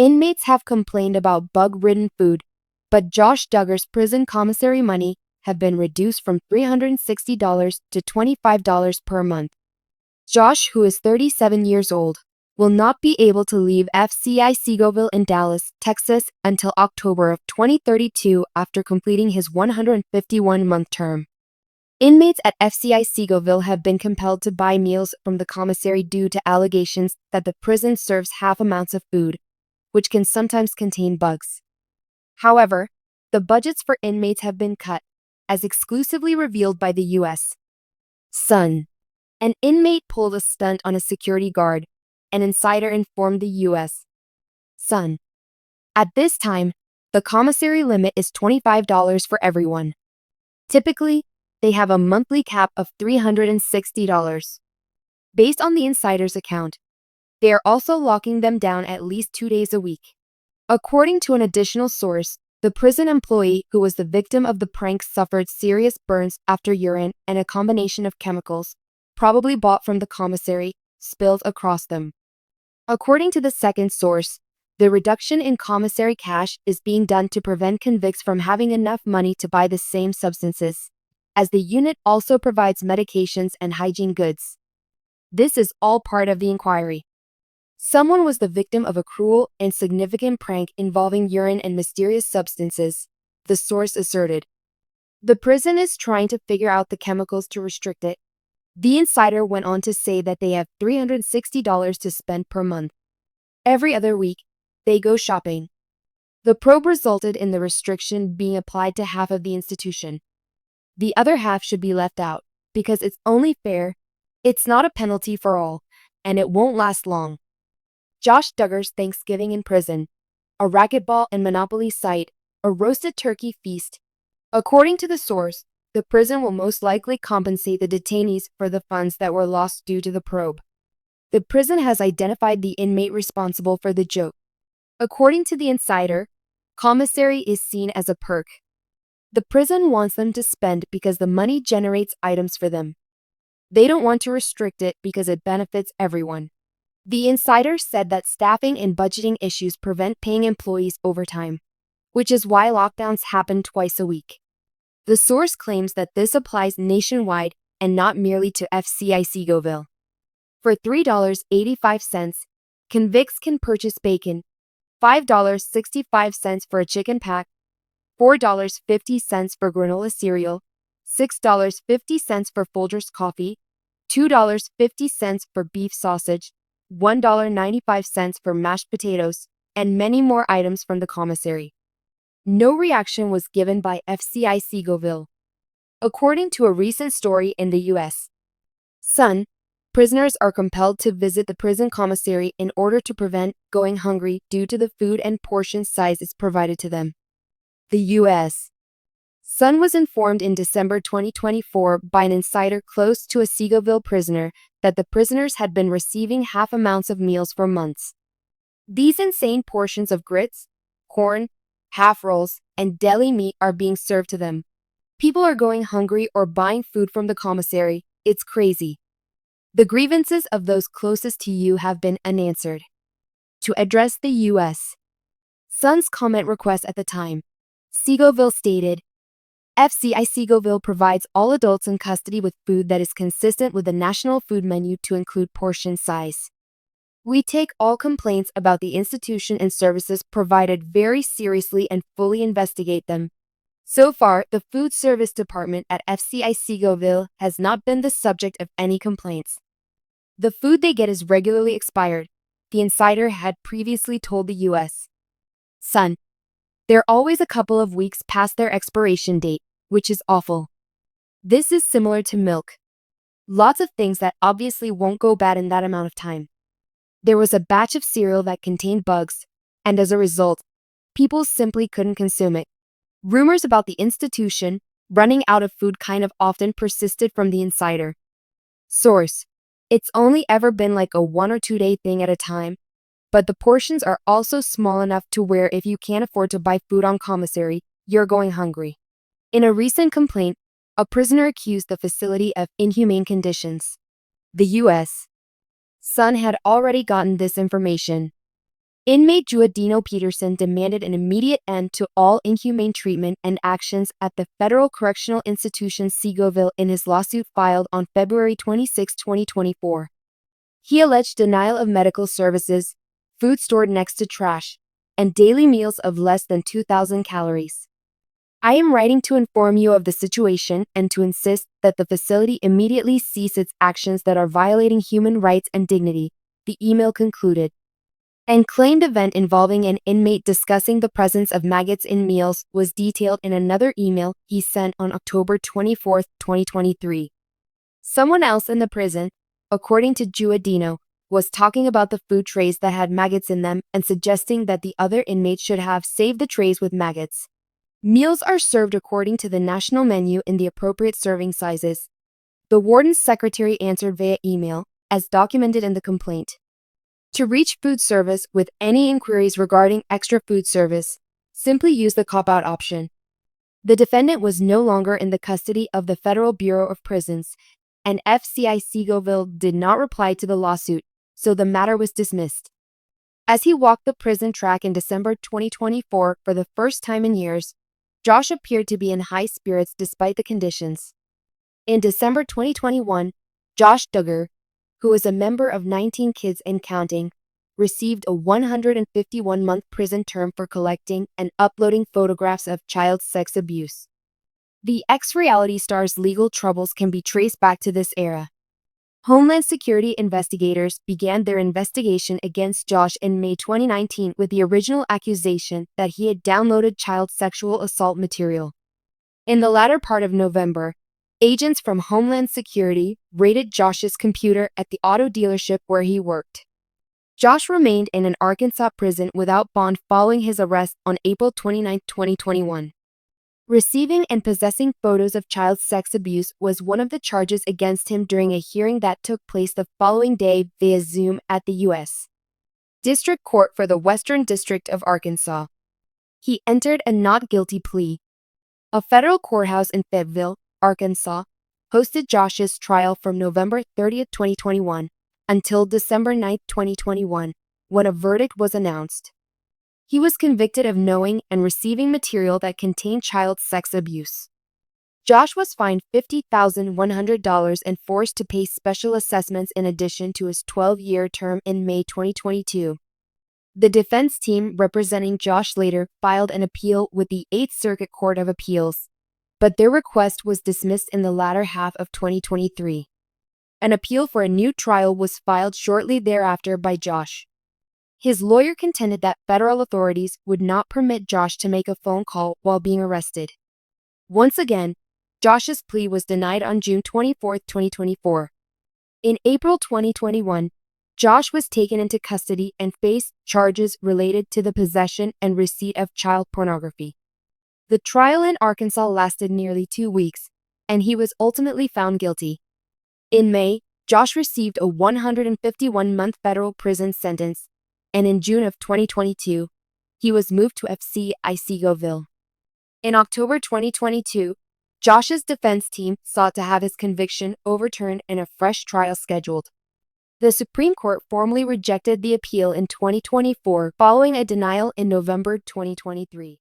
Inmates have complained about bug-ridden food, but Josh Duggar's prison commissary money have been reduced from $360 to $25 per month. Josh, who is 37 years old, will not be able to leave FCI Seagoville in Dallas, Texas until October of 2032 after completing his 151-month term. Inmates at FCI Seagoville have been compelled to buy meals from the commissary due to allegations that the prison serves half amounts of food, which can sometimes contain bugs. However, the budgets for inmates have been cut, as exclusively revealed by the U.S. Sun. An inmate pulled a stunt on a security guard, an insider informed the U.S. Sun. At this time, the commissary limit is $25 for everyone. Typically, they have a monthly cap of $360. Based on the insider's account, they are also locking them down at least 2 days a week. According to an additional source, the prison employee who was the victim of the prank suffered serious burns after urine and a combination of chemicals, probably bought from the commissary, spilled across them. According to the second source, the reduction in commissary cash is being done to prevent convicts from having enough money to buy the same substances, as the unit also provides medications and hygiene goods. This is all part of the inquiry. Someone was the victim of a cruel and significant prank involving urine and mysterious substances, the source asserted. The prison is trying to figure out the chemicals to restrict it. The insider went on to say that they have $360 to spend per month. Every other week, they go shopping. The probe resulted in the restriction being applied to half of the institution. The other half should be left out, because it's only fair. It's not a penalty for all, and it won't last long. Josh Duggar's Thanksgiving in prison, a racquetball and Monopoly site, a roasted turkey feast. According to the source, the prison will most likely compensate the detainees for the funds that were lost due to the probe. The prison has identified the inmate responsible for the joke. According to the insider, commissary is seen as a perk. The prison wants them to spend because the money generates items for them. They don't want to restrict it because it benefits everyone. The insider said that staffing and budgeting issues prevent paying employees overtime, which is why lockdowns happen twice a week. The source claims that this applies nationwide and not merely to FCI Seagoville. For $3.85, convicts can purchase bacon, $5.65 for a chicken pack, $4.50 for granola cereal, $6.50 for Folgers coffee, $2.50 for beef sausage, $1.95 for mashed potatoes, and many more items from the commissary. No reaction was given by FCI Seagoville. According to a recent story in the U.S. Sun, prisoners are compelled to visit the prison commissary in order to prevent going hungry due to the food and portion sizes provided to them. The U.S. Sun was informed in December 2024 by an insider close to a Seagoville prisoner that the prisoners had been receiving half amounts of meals for months. These insane portions of grits, corn, half rolls, and deli meat are being served to them. People are going hungry or buying food from the commissary. It's crazy. The grievances of those closest to you have been unanswered. To address the U.S. Sun's comment request at the time, Seagoville stated, FCI Seagoville provides all adults in custody with food that is consistent with the national food menu to include portion size. We take all complaints about the institution and services provided very seriously and fully investigate them. So far, the food service department at FCI Seagoville has not been the subject of any complaints. The food they get is regularly expired, the insider had previously told the U.S. Sun. They're always a couple of weeks past their expiration date, which is awful. This is similar to milk. Lots of things that obviously won't go bad in that amount of time. There was a batch of cereal that contained bugs, and as a result, people simply couldn't consume it. Rumors about the institution running out of food kind of often persisted from the insider. Source. It's only ever been like a 1 or 2 day thing at a time, but the portions are also small enough to where if you can't afford to buy food on commissary, you're going hungry. In a recent complaint, a prisoner accused the facility of inhumane conditions. The U.S. Sun had already gotten this information. Inmate Juadino Peterson demanded an immediate end to all inhumane treatment and actions at the Federal Correctional Institution Seagoville in his lawsuit filed on February 26, 2024. He alleged denial of medical services, food stored next to trash, and daily meals of less than 2,000 calories. I am writing to inform you of the situation and to insist that the facility immediately cease its actions that are violating human rights and dignity, the email concluded. An claimed event involving an inmate discussing the presence of maggots in meals was detailed in another email he sent on October 24, 2023. Someone else in the prison, according to Juadino, was talking about the food trays that had maggots in them and suggesting that the other inmates should have saved the trays with maggots. Meals are served according to the national menu in the appropriate serving sizes. The warden's secretary answered via email, as documented in the complaint. To reach food service with any inquiries regarding extra food service, simply use the cop-out option. The defendant was no longer in the custody of the Federal Bureau of Prisons, and FCI Seagoville did not reply to the lawsuit, so the matter was dismissed. As he walked the prison track in December 2024 for the first time in years, Josh appeared to be in high spirits despite the conditions. In December 2021, Josh Duggar, who is a member of 19 Kids and Counting, received a 151-month prison term for collecting and uploading photographs of child sex abuse. The ex-reality star's legal troubles can be traced back to this era. Homeland Security investigators began their investigation against Josh in May 2019 with the original accusation that he had downloaded child sexual assault material. In the latter part of November, agents from Homeland Security raided Josh's computer at the auto dealership where he worked. Josh remained in an Arkansas prison without bond following his arrest on April 29, 2021. Receiving and possessing photos of child sex abuse was one of the charges against him during a hearing that took place the following day via Zoom at the U.S. District Court for the Western District of Arkansas. He entered a not guilty plea. A federal courthouse in Fayetteville, Arkansas, hosted Josh's trial from November 30, 2021, until December 9, 2021, when a verdict was announced. He was convicted of knowing and receiving material that contained child sex abuse. Josh was fined $50,100 and forced to pay special assessments in addition to his 12-year term in May 2022. The defense team representing Josh later filed an appeal with the 8th Circuit Court of Appeals, but their request was dismissed in the latter half of 2023. An appeal for a new trial was filed shortly thereafter by Josh. His lawyer contended that federal authorities would not permit Josh to make a phone call while being arrested. Once again, Josh's plea was denied on June 24, 2024. In April 2021, Josh was taken into custody and faced charges related to the possession and receipt of child pornography. The trial in Arkansas lasted nearly 2 weeks, and he was ultimately found guilty. In May, Josh received a 151-month federal prison sentence, and in June of 2022, he was moved to FCI Seagoville. In October 2022, Josh's defense team sought to have his conviction overturned and a fresh trial scheduled. The Supreme Court formally rejected the appeal in 2024 following a denial in November 2023.